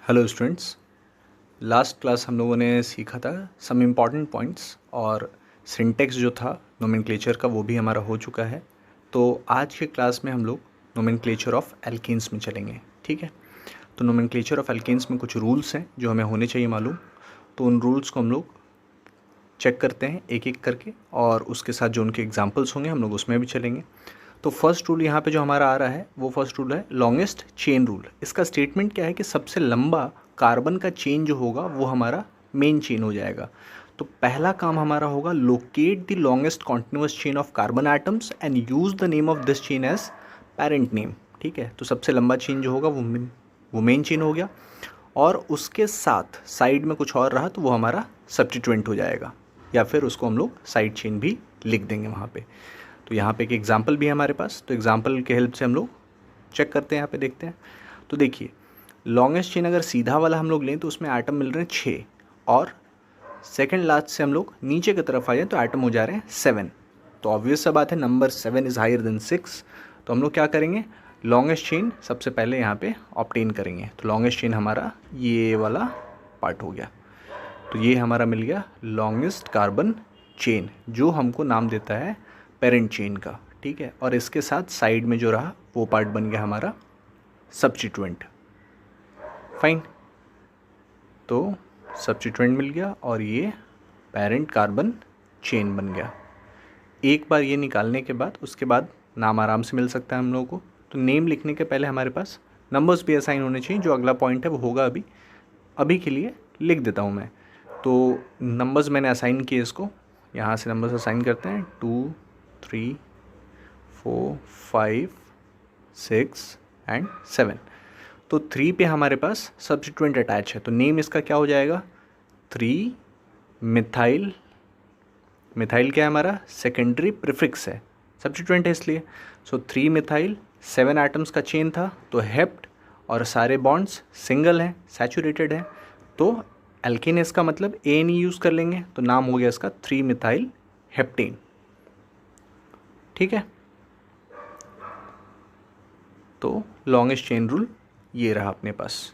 Hello students. Last class हम लोगों ने सीखा था सम इम्पॉर्टेंट पॉइंट्स और सिंटेक्स जो था नोमेनक्लेचर का वो भी हमारा हो चुका है। तो आज के क्लास में हम लोग नोमेनक्लेचर ऑफ एल्केन्स में चलेंगे। ठीक है, तो नोमेनक्लेचर ऑफ एल्केन्स में कुछ रूल्स हैं जो हमें होने चाहिए मालूम। तो उन रूल्स को हम लोग चेक करते हैं एक एक करके, और उसके साथ जो उनके एग्जाम्पल्स होंगे हम लोग उसमें भी चलेंगे। तो फर्स्ट रूल यहाँ पे जो हमारा आ रहा है वो फर्स्ट रूल है लॉन्गेस्ट चेन रूल। इसका स्टेटमेंट क्या है कि सबसे लंबा कार्बन का चेन जो होगा वो हमारा मेन चेन हो जाएगा। तो पहला काम हमारा होगा locate the longest continuous chain of carbon atoms and use the name of this chain as parent name. ठीक है, तो सबसे लंबा चेन जो होगा वो मेन चेन हो गया, और उसके साथ साइड में कुछ और रहा तो वो हमारा सब्स्टिट्यूएंट हो जाएगा, या फिर उसको हम लोग साइड चेन भी लिख देंगे वहाँ पे। तो यहाँ पे एक एग्जाम्पल भी है हमारे पास, तो एग्जाम्पल के हेल्प से हम लोग चेक करते हैं। यहाँ पे देखते हैं, तो देखिए लॉन्गेस्ट चेन अगर सीधा वाला हम लोग लें तो उसमें एटम मिल रहे हैं 6, और सेकंड लास्ट से हम लोग नीचे की तरफ आ जाए तो एटम हो जा रहे हैं 7। तो ऑब्वियस सा बात है नंबर 7 इज़ हायर देन 6। तो हम लोग क्या करेंगे, लॉन्गेस्ट चेन सबसे पहले यहाँ पे ऑब्टेन करेंगे। तो लॉन्गेस्ट चेन हमारा ये वाला पार्ट हो गया। तो ये हमारा मिल गया लॉन्गेस्ट कार्बन चेन, जो हमको नाम देता है पेरेंट चेन का। ठीक है, और इसके साथ साइड में जो रहा वो पार्ट बन गया हमारा सब्स्टिट्यूएंट। फाइन, तो सब्स्टिट्यूएंट मिल गया और ये पेरेंट कार्बन चेन बन गया। एक बार ये निकालने के बाद उसके बाद नाम आराम से मिल सकता है हम लोगों को। तो नेम लिखने के पहले हमारे पास नंबर्स भी असाइन होने चाहिए। जो अगला पॉइंट है वो होगा अभी के लिए लिख देता हूँ मैं। तो नंबर्स मैंने असाइन किए, इसको यहाँ से नंबर्स असाइन करते हैं 2 3 4 5 6 एंड 7। तो 3 पे हमारे पास सब्स्टिट्यूएंट अटैच है, तो नेम इसका क्या हो जाएगा 3 मिथाइल। मिथाइल क्या है हमारा सेकेंडरी प्रीफिक्स है, सब्स्टिट्यूएंट है इसलिए। सो 3 मिथाइल 7 एटम्स का चेन था, तो हेप्ट, और सारे बॉन्ड्स सिंगल हैं, सैचुरेटेड हैं। तो एल्केन इसका मतलब एन यूज़ कर लेंगे, तो नाम हो गया इसका 3 मिथाइल हेप्टेन। ठीक है, तो लॉन्गेस्ट चेन रूल ये रहा अपने पास,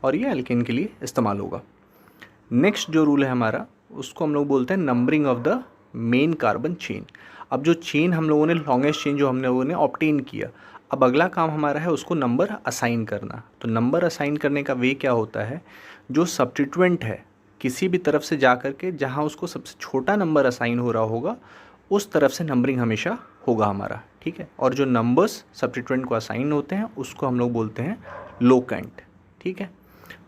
और ये एल्केन के लिए इस्तेमाल होगा। नेक्स्ट जो रूल है हमारा उसको हम लोग बोलते हैं numbering of the main carbon chain. अब जो चेन हम लोगों ने लॉन्गेस्ट चेन जो हम लोगों ने ऑब्टेन किया, अब अगला काम हमारा है उसको नंबर असाइन करना। तो नंबर असाइन करने का वे क्या होता है, जो सब्स्टिट्यूएंट है किसी भी तरफ से जा कर के जहाँ उसको सबसे छोटा नंबर असाइन हो रहा होगा उस तरफ से नंबरिंग हमेशा होगा हमारा। ठीक है, और जो नंबर्स सब्स्टिट्यूएंट को असाइन होते हैं उसको हम लोग बोलते हैं लोकेंट। ठीक है,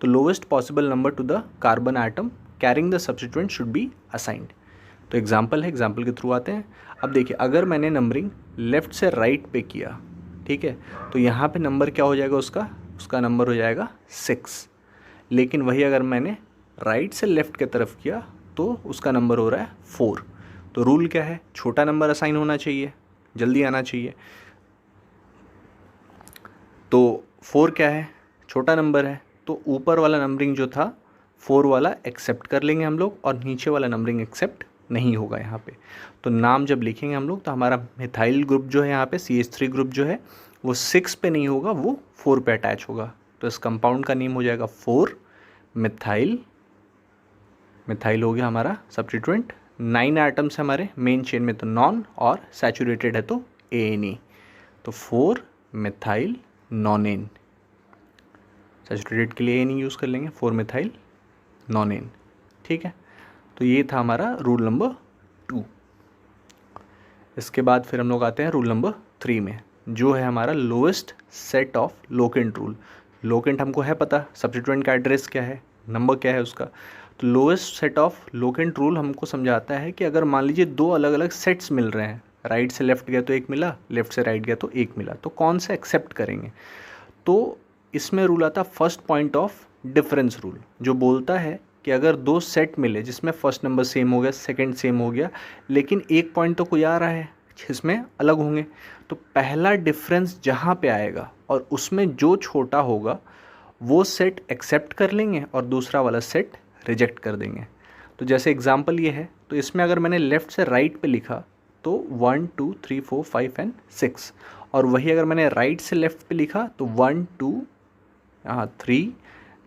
तो lowest possible number two the carbon atom carrying the substituent should be assigned. तो एग्जांपल है, एग्जांपल के थ्रू आते हैं। अब देखिए अगर मैंने नंबरिंग लेफ़्ट से राइट पे किया, ठीक है, तो यहाँ पे नंबर क्या हो जाएगा उसका नंबर हो जाएगा 6। लेकिन वही अगर मैंने राइट से लेफ़्ट की तरफ किया तो उसका नंबर हो रहा है 4। तो रूल क्या है, छोटा नंबर असाइन होना चाहिए, जल्दी आना चाहिए। तो 4 क्या है, छोटा नंबर है, तो ऊपर वाला नंबरिंग जो था 4 वाला एक्सेप्ट कर लेंगे हम लोग, और नीचे वाला नंबरिंग एक्सेप्ट नहीं होगा यहाँ पे। तो नाम जब लिखेंगे हम लोग तो हमारा मिथाइल ग्रुप जो है यहाँ पे CH3 ग्रुप जो है वो 6 पे नहीं होगा, वो 4 पे अटैच होगा। तो इस कंपाउंड का नेम हो जाएगा 4 मिथाइल। मिथाइल हो गया हमारा सब्स्टिट्यूएंट। 9 एटम्स हमारे मेन चेन में, तो नॉन, और सैचुरेटेड है तो ANA, तो 4 मिथाइल नॉनेन। सैचुरेटेड के लिए ANA यूज़ कर लेंगे, 4 मिथाइल नॉनेन। ठीक है, तो ये था हमारा रूल नंबर 2। इसके बाद फिर हम लोग आते हैं रूल नंबर 3 में, जो है हमारा lowest set of locant rule. Locant हमको है पता, सब्स्टिट्यूएंट का एड्रेस क्या है, नंबर क्या है उसका। तो lowest set of locant rule हमको समझाता है कि अगर मान लीजिए 2 अलग अलग सेट्स मिल रहे हैं, राइट से लेफ़्ट गया तो एक मिला, लेफ़्ट से राइट गया तो एक मिला, तो कौन सा एक्सेप्ट करेंगे। तो इसमें रूल आता first point of difference rule, जो बोलता है कि अगर 2 सेट मिले जिसमें फर्स्ट नंबर सेम हो गया, सेकंड सेम हो गया, लेकिन एक पॉइंट तो कोई आ रहा है जिसमें अलग होंगे, तो पहला डिफरेंस जहाँ पे आएगा और उसमें जो छोटा होगा वो सेट एक्सेप्ट कर लेंगे और दूसरा वाला सेट रिजेक्ट कर देंगे। तो जैसे एग्जांपल ये है, तो इसमें अगर मैंने लेफ़्ट से राइट पे लिखा तो 1 2 3 4 5 एंड 6, और वही अगर मैंने राइट से लेफ़्ट पे लिखा तो 1 2 3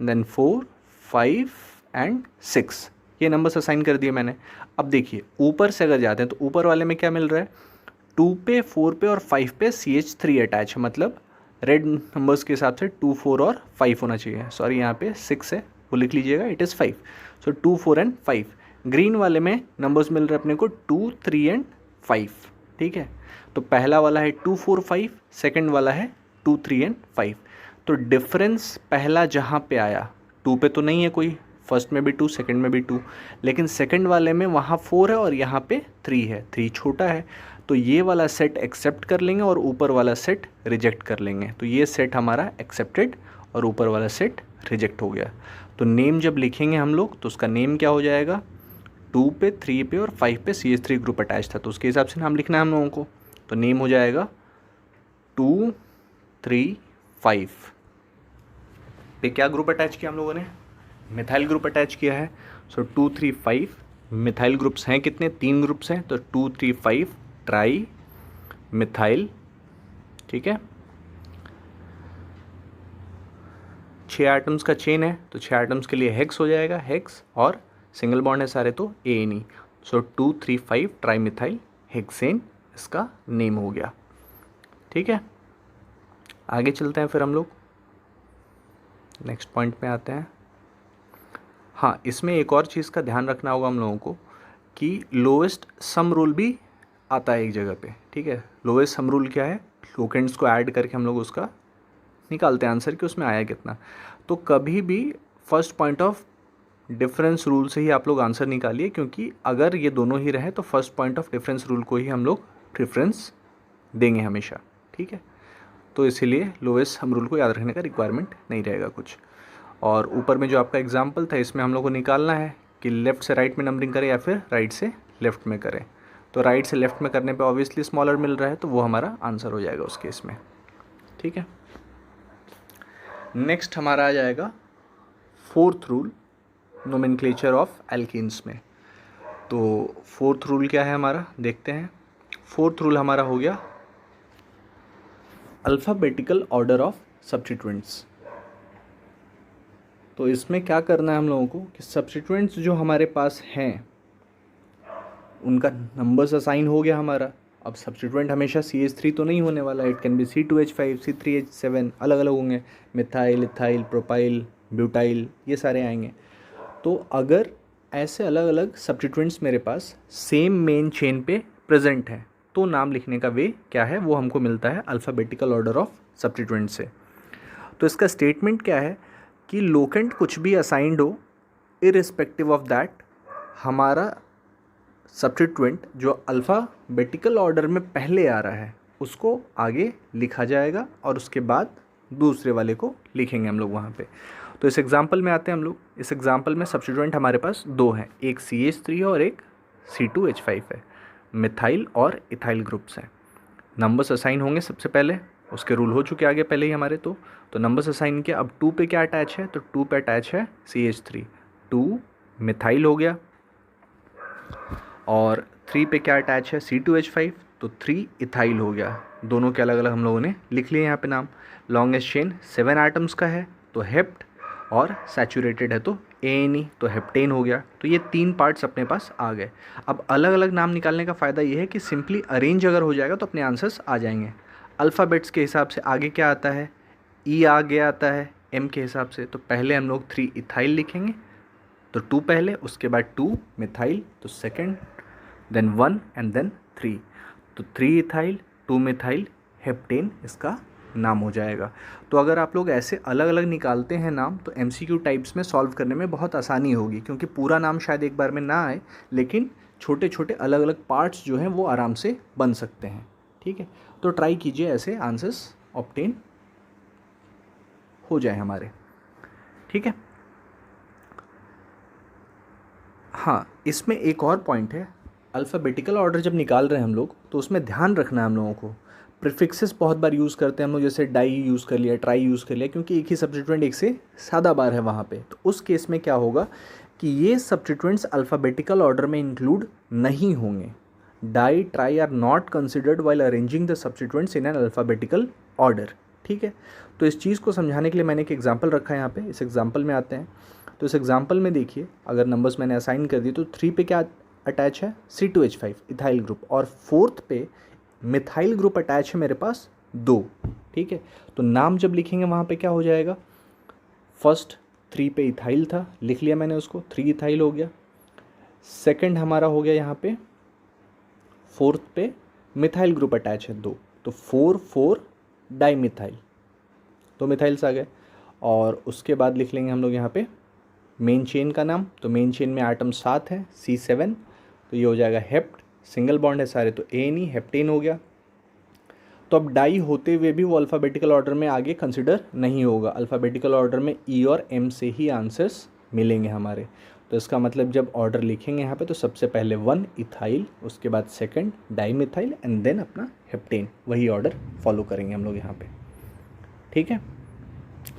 देन 4, 5 एंड 6, ये नंबर्स असाइन कर दिए मैंने। अब देखिए ऊपर से अगर जाते हैं तो ऊपर वाले में क्या मिल रहा है, 2 पे, 4 पे और 5 पे CH3 अटैच है, मतलब रेड नंबर्स के हिसाब से 2, 4 और 5 होना चाहिए। सॉरी यहाँ पे 6 है, वो लिख लीजिएगा, it is 5। So 2, 4 and 5। Green वाले में नंबर्स मिल रहे हैं अपने को 2, 3 एंड 5। ठीक है, तो पहला वाला है 2, 4, 5, सेकेंड वाला है 2, 3 एंड 5। तो डिफरेंस पहला जहाँ पे आया 2 पे तो नहीं है कोई, फर्स्ट में भी 2, सेकंड में भी 2, लेकिन सेकंड वाले में वहाँ 4 है और यहाँ पे 3 है, 3 छोटा है, तो ये वाला सेट एक्सेप्ट कर लेंगे और ऊपर वाला सेट रिजेक्ट कर लेंगे। तो ये सेट हमारा एक्सेप्टेड और ऊपर वाला सेट रिजेक्ट हो गया। तो नेम जब लिखेंगे हम लोग तो उसका नेम क्या हो जाएगा, 2 पे, 3 पे और 5 पे CH3 ग्रुप अटैच था, तो उसके हिसाब से नाम लिखना है हम लोगों को। तो नेम हो जाएगा 2, 3, 5 पे क्या ग्रुप अटैच किया हम लोगों ने, मिथाइल ग्रुप अटैच किया है। सो 2, 3, 5 मिथाइल ग्रुप्स हैं कितने, 3 ग्रुप्स हैं, तो 2, 3, 5 ट्राई मिथाइल। ठीक है, 6 एटम्स का चेन है तो 6 एटम्स के लिए हेक्स हो जाएगा, हेक्स, और सिंगल बॉन्ड है सारे तो ANE। सो 2, 3, 5 ट्राई मिथाइल हेक्सेन इसका नेम हो गया। ठीक है, आगे चलते हैं फिर हम लोग नेक्स्ट पॉइंट पे आते हैं। हाँ, इसमें एक और चीज़ का ध्यान रखना होगा हम लोगों को कि लोएस्ट सम रूल भी आता है एक जगह पे। ठीक है, लोएस्ट सम रूल क्या है, लोकेंड्स को ऐड करके हम लोग उसका निकालते हैं आंसर कि उसमें आया कितना। तो कभी भी first point of difference rule से ही आप लोग आंसर निकालिए, क्योंकि अगर ये दोनों ही रहे तो first point of difference rule को ही हम लोग प्रेफरेंस देंगे हमेशा। ठीक है, तो इसीलिए लोएस्ट सम रूल को याद रखने का रिक्वायरमेंट नहीं रहेगा कुछ। और ऊपर में जो आपका एग्जाम्पल था इसमें हम लोग को निकालना है कि लेफ़्ट से राइट में नंबरिंग करें या फिर राइट से लेफ़्ट में करें। तो राइट से लेफ़्ट में करने पे ऑब्वियसली स्मॉलर मिल रहा है, तो वो हमारा आंसर हो जाएगा उस केस में। ठीक है, नेक्स्ट हमारा आ जाएगा 4th rule nomenclature of alkenes में। तो 4th रूल क्या है हमारा, देखते हैं। 4th रूल हमारा हो गया अल्फ़ाबेटिकल ऑर्डर ऑफ सब्स्टिट्यूएंट्स। तो इसमें क्या करना है हम लोगों को कि सब्स्टिट्यूएंट्स जो हमारे पास हैं उनका नंबर्स असाइन हो गया हमारा। अब सब्स्टिट्यूएंट हमेशा CH3 तो नहीं होने वाला, it can be C2H5, C3H7, अलग अलग होंगे, मिथाइल, इथाइल, प्रोपाइल, ब्यूटाइल, ये सारे आएंगे। तो अगर ऐसे अलग अलग सब्स्टिट्यूएंट्स मेरे पास सेम मेन चेन पे प्रेजेंट हैं तो नाम लिखने का वे क्या है, वो हमको मिलता है अल्फ़ाबेटिकल ऑर्डर ऑफ सब्स्टिट्यूएंट से। तो इसका स्टेटमेंट क्या है कि लोकेंट कुछ भी असाइंड हो, इररिस्पेक्टिव ऑफ दैट हमारा सब्स्टिट्यूएंट जो अल्फ़ाबेटिकल ऑर्डर में पहले आ रहा है उसको आगे लिखा जाएगा और उसके बाद दूसरे वाले को लिखेंगे हम लोग वहाँ पे। तो इस एग्जांपल में आते हैं हम लोग। इस एग्जांपल में सब्स्टिट्यूएंट हमारे पास 2 हैं, एक CH3 है और एक C2H5 है, मिथाइल और इथाइल ग्रुप्स हैं। नंबर्स असाइन होंगे सबसे पहले, उसके रूल हो चुके आगे पहले ही हमारे। तो नंबर्स असाइन किया। अब 2 पे क्या अटैच है, तो 2 पे अटैच है CH3, 2 मिथाइल हो गया। और 3 पे क्या अटैच है, C2H5, तो 3 इथाइल हो गया। दोनों के अलग अलग हम लोगों ने लिख लिए यहाँ पे नाम। लॉन्गेस्ट चेन 7 एटम्स का है तो हेप्ट, और सैचुरेटेड है तो ANE, तो हेप्टेन हो गया। तो ये 3 पार्ट्स अपने पास आ गए। अब अलग अलग नाम निकालने का फ़ायदा ये है कि सिंपली अरेंज अगर हो जाएगा तो अपने आंसर्स आ जाएंगे। अल्फ़ाबेट्स के हिसाब से आगे क्या आता है, E आगे आता है M के हिसाब से। तो पहले हम लोग 3 इथाइल लिखेंगे, तो 2 पहले, उसके बाद 2 मिथाइल, तो सेकेंड, देन 1 एंड देन 3। तो 3 इथाइल, 2 मिथाइल, हेप्टेन इसका नाम हो जाएगा। तो अगर आप लोग ऐसे अलग अलग निकालते हैं नाम तो MCQ टाइप्स में सॉल्व करने में बहुत आसानी होगी, क्योंकि पूरा नाम शायद एक बार में ना आए, लेकिन छोटे छोटे अलग अलग पार्ट्स जो हैं वो आराम से बन सकते हैं। ठीक है, तो ट्राई कीजिए ऐसे आंसर्स ऑब्टेन हो जाए हमारे। ठीक है, हाँ, इसमें एक और पॉइंट है, अल्फ़ाबेटिकल ऑर्डर जब निकाल रहे हैं हम लोग तो उसमें ध्यान रखना है हम लोगों को। प्रीफिक्सेस बहुत बार यूज़ करते हैं हम लोग, जैसे डाई यूज़ कर लिया, ट्राई यूज़ कर लिया, क्योंकि एक ही सब्स्टिट्यूएंट एक से ज़्यादा बार है वहाँ पे। तो उस केस में क्या होगा कि ये सब्स्टिट्यूएंट्स अल्फ़ाबेटिकल ऑर्डर में इंक्लूड नहीं होंगे। Di, tri are not considered while arranging the substituents in an alphabetical order. ठीक है। तो इस चीज़ को समझाने के लिए मैंने एक एग्जांपल रखा है यहाँ पे। इस एग्जांपल में आते हैं। तो इस एग्जांपल में देखिए, अगर नंबर्स मैंने असाइन कर दिए तो 3 पे क्या अटैच है, C2H5 इथाइल ग्रुप, और 4th पे मिथाइल ग्रुप अटैच है मेरे पास 2, ठीक है। तो नाम जब लिखेंगे वहाँ पे क्या हो जाएगा, फर्स्ट 3 पे इथाइल था, लिख लिया मैंने उसको, 3 इथाइल हो गया। सेकंड हमारा हो गया यहाँ पे 4th पे मिथाइल ग्रुप अटैच है 2, तो 4 डाईमिथाइल, 2 मिथाइल्स आ गए। और उसके बाद लिख लेंगे हम लोग यहाँ पे मेन चेन का नाम। तो मेन चेन में आइटम 7 है, C7, तो ये हो जाएगा हेप्ट, सिंगल बॉन्ड है सारे, तो ANE हेप्टेन हो गया। तो अब डाई होते हुए भी वो अल्फ़ाबेटिकल ऑर्डर में आगे कंसिडर नहीं होगा, अल्फ़ाबेटिकल ऑर्डर में E और M से ही आंसर्स मिलेंगे हमारे। तो इसका मतलब जब ऑर्डर लिखेंगे यहाँ पे तो सबसे पहले 1 इथाइल, उसके बाद सेकंड डाईमिथाइल एंड देन अपना हेप्टेन, वही ऑर्डर फॉलो करेंगे हम लोग यहाँ पे, ठीक है।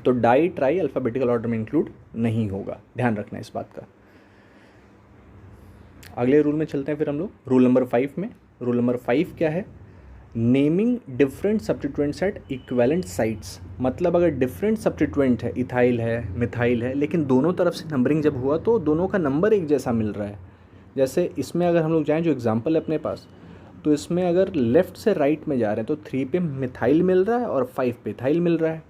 तो डाई ट्राई अल्फ़ाबेटिकल ऑर्डर में इंक्लूड नहीं होगा, ध्यान रखना इस बात का। अगले रूल में चलते हैं फिर हम लोग, रूल नंबर 5 में। रूल नंबर 5 क्या है, naming different substituents at equivalent sites. मतलब अगर डिफरेंट सब्स्टिट्यूएंट है, इथाइल है, मिथाइल है, लेकिन दोनों तरफ से नंबरिंग जब हुआ तो दोनों का नंबर एक जैसा मिल रहा है। जैसे इसमें अगर हम लोग जाएँ, जो एग्जांपल है अपने पास, तो इसमें अगर लेफ़्ट से राइट में जा रहे हैं तो 3 पे मिथाइल मिल रहा है और 5 पे इथाइल मिल रहा है।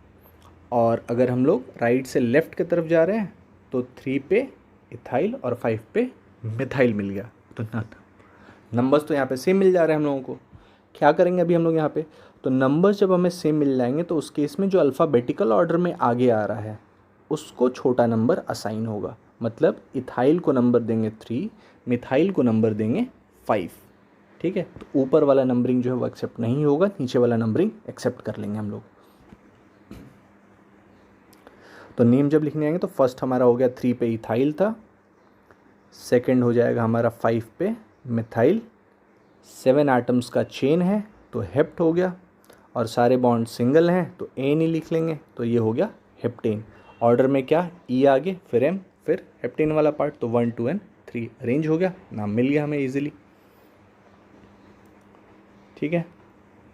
और अगर हम लोग राइट से लेफ़्ट की तरफ जा रहे हैं तो 3 पे इथाइल और 5 पे मिथाइल मिल गया। तो नंबर्स तो यहाँ पे सेम मिल जा रहे हैं हम लोगों को। क्या करेंगे अभी हम लोग यहाँ पे, तो नंबर्स जब हमें सेम मिल जाएंगे तो उस केस में जो अल्फ़ाबेटिकल ऑर्डर में आगे आ रहा है उसको छोटा नंबर असाइन होगा। मतलब इथाइल को नंबर देंगे 3, मिथाइल को नंबर देंगे 5, ठीक है। तो ऊपर वाला नंबरिंग जो है वो एक्सेप्ट नहीं होगा, नीचे वाला नंबरिंग एक्सेप्ट कर लेंगे हम लोग। तो नेम जब लिखने आएंगे तो फर्स्ट हमारा हो गया 3 पे इथाइल था, सेकंड हो जाएगा हमारा 5 पे मिथाइल, 7 एटम्स का चेन है तो हेप्ट हो गया, और सारे बॉन्ड सिंगल हैं तो एन ही लिख लेंगे, तो ये हो गया हेप्टेन। ऑर्डर में क्या, ई आगे फिर एम फिर हेप्टेन वाला पार्ट, तो 1 2 एंड 3 अरेंज हो गया, नाम मिल गया हमें इजीली, ठीक है।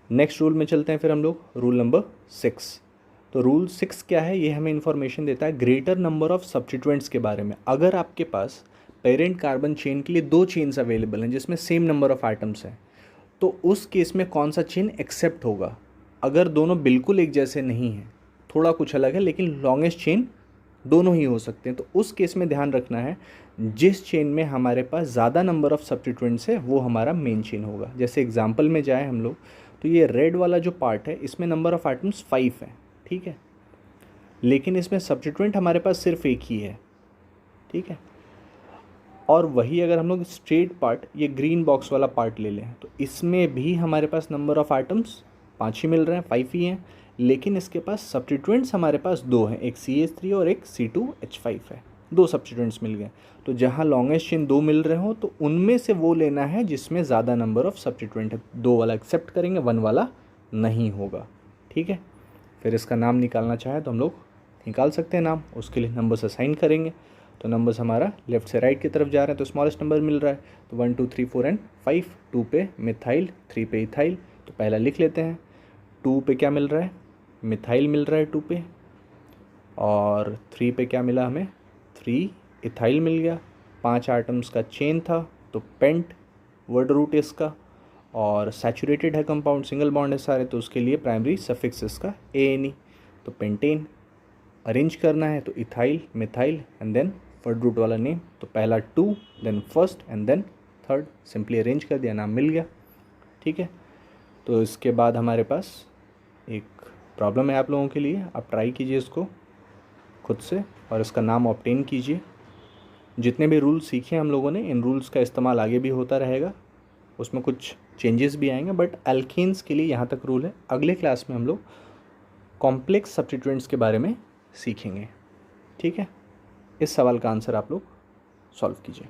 नेक्स्ट रूल में चलते हैं फिर हम लोग, रूल नंबर 6। तो रूल 6 क्या है, ये हमें इन्फॉर्मेशन देता है ग्रेटर नंबर ऑफ सब्स्टिट्यूएंट्स के बारे में। अगर आपके पास पेरेंट कार्बन चेन के लिए 2 चेन्स अवेलेबल हैं जिसमें सेम नंबर ऑफ आइटम्स हैं, तो उस केस में कौन सा चेन एक्सेप्ट होगा। अगर दोनों बिल्कुल एक जैसे नहीं हैं, थोड़ा कुछ अलग है, लेकिन लॉन्गेस्ट चेन दोनों ही हो सकते हैं, तो उस केस में ध्यान रखना है जिस चेन में हमारे पास ज़्यादा नंबर ऑफ सब्स्टिट्यूएंट्स है वो हमारा मेन चेन होगा। जैसे एग्जांपल में जाए हम लोग, तो ये रेड वाला जो पार्ट है इसमें नंबर ऑफ आइटम्स 5 है, ठीक है, लेकिन इसमें सब्स्टिट्यूएंट हमारे पास सिर्फ एक ही है, ठीक है। और वही अगर हम लोग स्ट्रेट पार्ट, ये ग्रीन बॉक्स वाला पार्ट ले लें, तो इसमें भी हमारे पास नंबर ऑफ आइटम्स 5 ही मिल रहे हैं, 5 ही हैं, लेकिन इसके पास सब्स्टिट्यूएंट्स हमारे पास 2 हैं, एक CH3 और एक C2H5 है, 2 सब्स्टिट्यूएंट्स मिल गए। तो जहाँ लॉन्गेस्ट चेन 2 मिल रहे हो तो उनमें से वो लेना है जिसमें ज़्यादा नंबर ऑफ सब्स्टिट्यूएंट है, 2 वाला एक्सेप्ट करेंगे, 1 वाला नहीं होगा, ठीक है। फिर इसका नाम निकालना चाहे तो हम लोग निकाल सकते हैं नाम, उसके लिए नंबर्स असाइन करेंगे। तो नंबर्स हमारा लेफ्ट से राइट की तरफ जा रहे हैं तो स्मॉलेस्ट नंबर मिल रहा है, तो 1 2 3 4 एंड 5, 2 पे मिथाइल, 3 पे इथाइल, तो पहला लिख लेते हैं। 2 पे क्या मिल रहा है, मिथाइल मिल रहा है 2 पे, और 3 पे क्या मिला हमें, 3 इथाइल मिल गया, 5 आइटम्स का चेन था तो पेंट वर्ड रूट इसका, और सैचुरेटेड है कंपाउंड, सिंगल बॉन्ड है सारे, तो उसके लिए प्राइमरी सफिक्स इसका ANE, तो पेंटेन। अरेंज करना है तो ethyl, methyl and then word root वाला नेम, तो पहला 2, then first and then third, simply arrange कर दिया, नाम मिल गया, ठीक है। तो इसके बाद हमारे पास एक प्रॉब्लम है आप लोगों के लिए, आप ट्राई कीजिए इसको खुद से और इसका नाम ऑब्टेन कीजिए। जितने भी रूल्स सीखे हम लोगों ने, इन रूल्स का इस्तेमाल आगे भी होता रहेगा, उसमें कुछ चेंजेस भी आएंगे, बट एल्केन्स के लिए यहाँ तक रूल है। अगले क्लास में हम लोग कॉम्प्लेक्स सब्स्टिट्यूएंट्स के बारे में सीखेंगे, ठीक है। इस सवाल का आंसर आप लोग सॉल्व कीजिए।